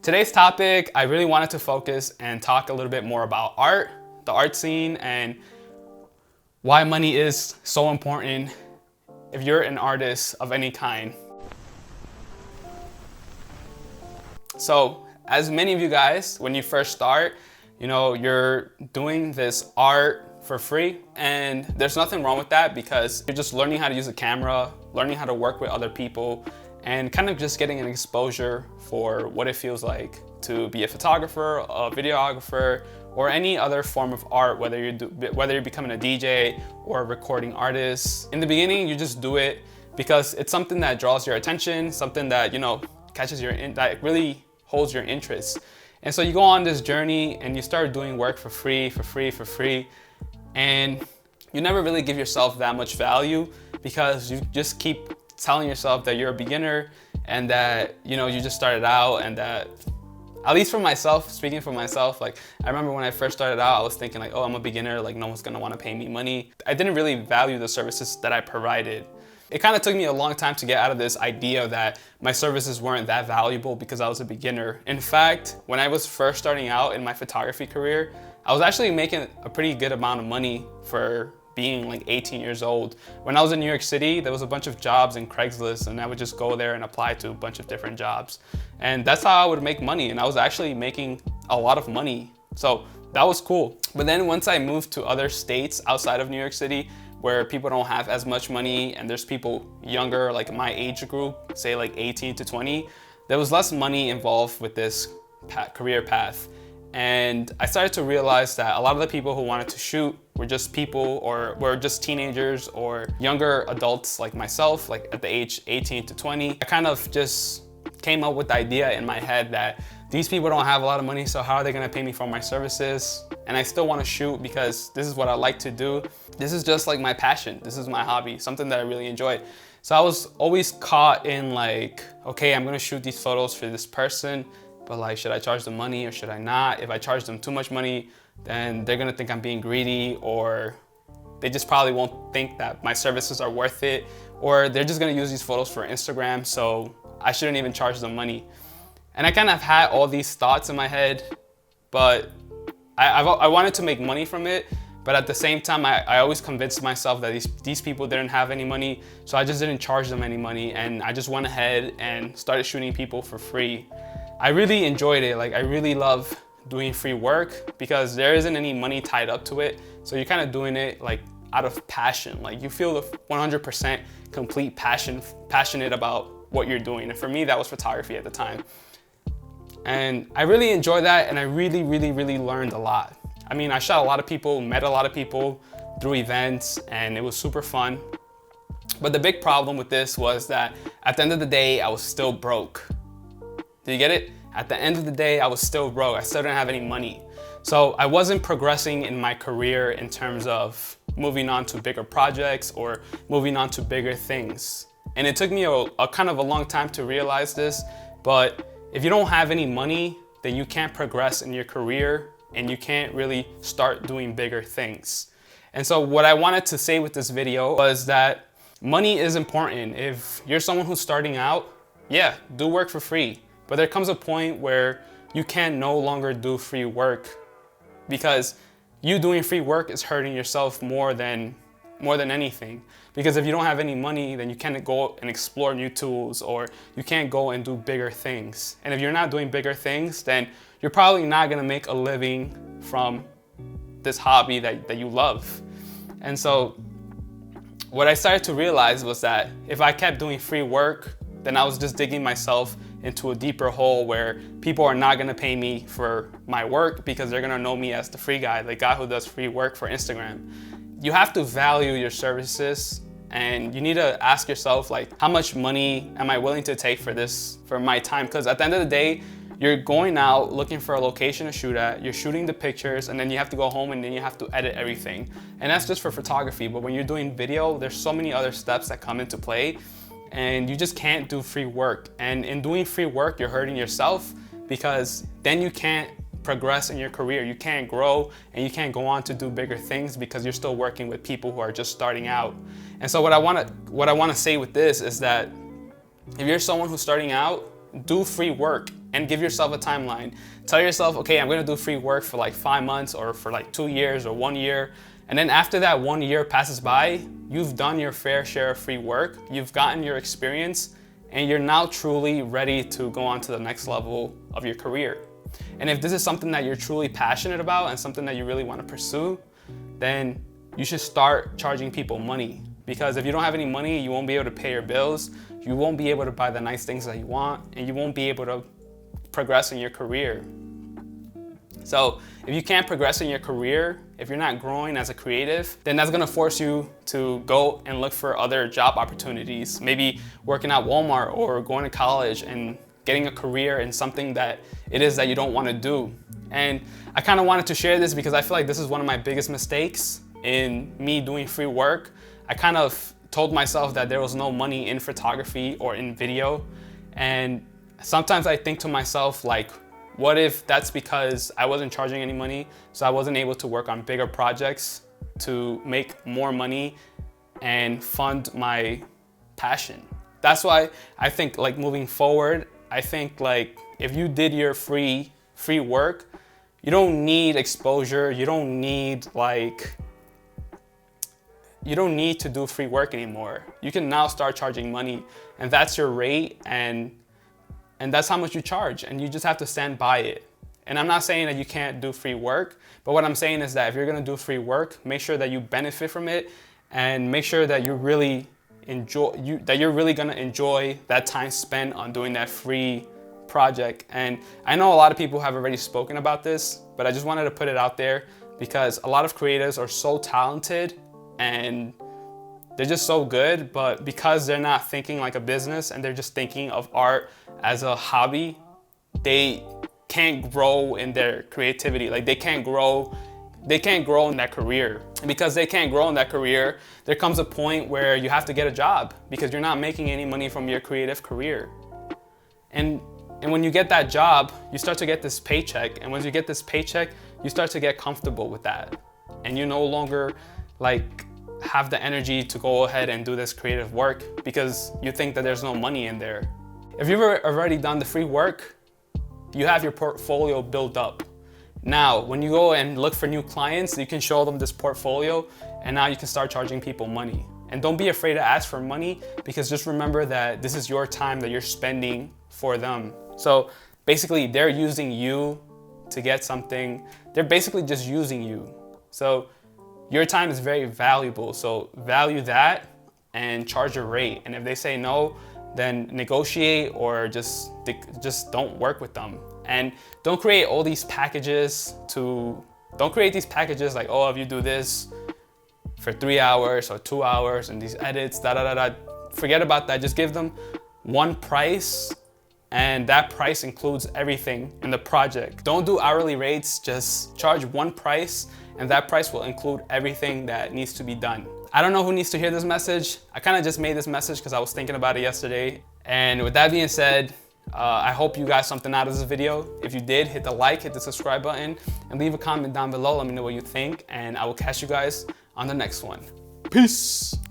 Today's topic, I really wanted to focus and talk a little bit more about art, the art scene, and why money is so important if you're an artist of any kind. So, as many of you guys, when you first start, you're doing this art for free, and there's nothing wrong with that because you're just learning how to use a camera, learning how to work with other people, and kind of just getting an exposure for what it feels like to be a photographer, a videographer, or any other form of art, whether you're becoming a DJ or a recording artist. In the beginning, you just do it because it's something that draws your attention, something that catches that really holds your interest. And so you go on this journey and you start doing work for free, and you never really give yourself that much value because you just keep telling yourself that you're a beginner and that you just started out, and that, at least for myself, speaking for myself, like I remember when I first started out, I was thinking like, oh, I'm a beginner, like no one's gonna want to pay me money. I didn't really value the services that I provided. It kind of took me a long time to get out of this idea that my services weren't that valuable because I was a beginner. In fact, when I was first starting out in my photography career, I was actually making a pretty good amount of money for being like 18 years old. When I was in New York City, there was a bunch of jobs in Craigslist, and I would just go there and apply to a bunch of different jobs. And that's how I would make money, and I was actually making a lot of money. So that was cool. But then once I moved to other states outside of New York City, where people don't have as much money and there's people younger, like my age group, say like 18 to 20, there was less money involved with this career path. And I started to realize that a lot of the people who wanted to shoot were just people, or were just teenagers or younger adults like myself, like at the age 18 to 20. I kind of just came up with the idea in my head that these people don't have a lot of money, so how are they gonna pay me for my services? And I still wanna shoot because this is what I like to do. This is just like my passion. This is my hobby, something that I really enjoy. So I was always caught in like, okay, I'm gonna shoot these photos for this person, but like, should I charge them money or should I not? If I charge them too much money, then they're gonna think I'm being greedy, or they just probably won't think that my services are worth it, or they're just gonna use these photos for Instagram, so I shouldn't even charge them money. And I kind of had all these thoughts in my head, but I wanted to make money from it. But at the same time, I always convinced myself that these people didn't have any money, so I just didn't charge them any money, and I just went ahead and started shooting people for free. I really enjoyed it. Like, I really love doing free work because there isn't any money tied up to it. So you're kind of doing it like out of passion. Like, you feel the 100% complete passionate about what you're doing. And for me, that was photography at the time. And I really enjoyed that, and I really learned a lot. I mean, I shot a lot of people, met a lot of people through events, and it was super fun. But the big problem with this was that at the end of the day, I was still broke. Do you get it? At the end of the day, I was still broke. I still didn't have any money. So I wasn't progressing in my career in terms of moving on to bigger projects or moving on to bigger things. And it took me a kind of a long time to realize this, but if you don't have any money, then you can't progress in your career and you can't really start doing bigger things. And so what I wanted to say with this video was that money is important. If you're someone who's starting out, yeah, do work for free. But there comes a point where you can no longer do free work because you doing free work is hurting yourself more than anything. Because if you don't have any money, then you can't go and explore new tools, or you can't go and do bigger things. And if you're not doing bigger things, then you're probably not gonna make a living from this hobby that you love. And so what I started to realize was that if I kept doing free work, then I was just digging myself into a deeper hole where people are not gonna pay me for my work because they're gonna know me as the free guy, the guy who does free work for Instagram. You have to value your services, and you need to ask yourself, like, how much money am I willing to take for my time? Because at the end of the day, you're going out looking for a location to shoot at, you're shooting the pictures, and then you have to go home and then you have to edit everything. And that's just for photography, but when you're doing video, there's so many other steps that come into play, and you just can't do free work. And in doing free work, you're hurting yourself because then you can't progress in your career, you can't grow, and you can't go on to do bigger things because you're still working with people who are just starting out. And so what I want to say with this is that if you're someone who's starting out, do free work and give yourself a timeline. Tell yourself, okay, I'm gonna do free work for like 5 months or for like 2 years or 1 year. And then after that 1 year passes by, you've done your fair share of free work, you've gotten your experience, and you're now truly ready to go on to the next level of your career. And if this is something that you're truly passionate about and something that you really want to pursue, then you should start charging people money. Because if you don't have any money, you won't be able to pay your bills, you won't be able to buy the nice things that you want, and you won't be able to progress in your career. So if you can't progress in your career, if you're not growing as a creative, then that's gonna force you to go and look for other job opportunities. Maybe working at Walmart or going to college and getting a career in something that it is that you don't wanna do. And I kinda wanted to share this because I feel like this is one of my biggest mistakes in me doing free work. I kind of told myself that there was no money in photography or in video. And sometimes I think to myself, like, what if that's because I wasn't charging any money, so I wasn't able to work on bigger projects to make more money and fund my passion? That's why I think, like, moving forward, I think like if you did your free work, you don't need exposure, you don't need to do free work anymore. You can now start charging money, and that's your rate, and that's how much you charge, and you just have to stand by it. And I'm not saying that you can't do free work, but what I'm saying is that if you're gonna do free work, make sure that you benefit from it, and make sure that you're really gonna enjoy that time spent on doing that free project. And I know a lot of people have already spoken about this, but I just wanted to put it out there because a lot of creators are so talented and they're just so good, but because they're not thinking like a business and they're just thinking of art as a hobby, they can't grow in their creativity. Like they can't grow in that career. And because they can't grow in that career, there comes a point where you have to get a job because you're not making any money from your creative career. And when you get that job, you start to get this paycheck. And once you get this paycheck, you start to get comfortable with that. And you no longer like have the energy to go ahead and do this creative work because you think that there's no money in there. If you've already done the free work, you have your portfolio built up. Now, when you go and look for new clients, you can show them this portfolio, and now you can start charging people money. And don't be afraid to ask for money, because just remember that this is your time that you're spending for them. So basically, they're using you to get something. They're basically just using you. So your time is very valuable, so value that and charge your rate. And if they say no, then negotiate or just don't work with them. And don't create all these packages like, oh, if you do this for 3 hours or 2 hours and these edits, forget about that. Just give them one price, and that price includes everything in the project. Don't do hourly rates, just charge one price, and that price will include everything that needs to be done. I don't know who needs to hear this message. I kind of just made this message because I was thinking about it yesterday. And with that being said, I hope you got something out of this video. If you did, hit the like, hit the subscribe button, and leave a comment down below. Let me know what you think, and I will catch you guys on the next one. Peace.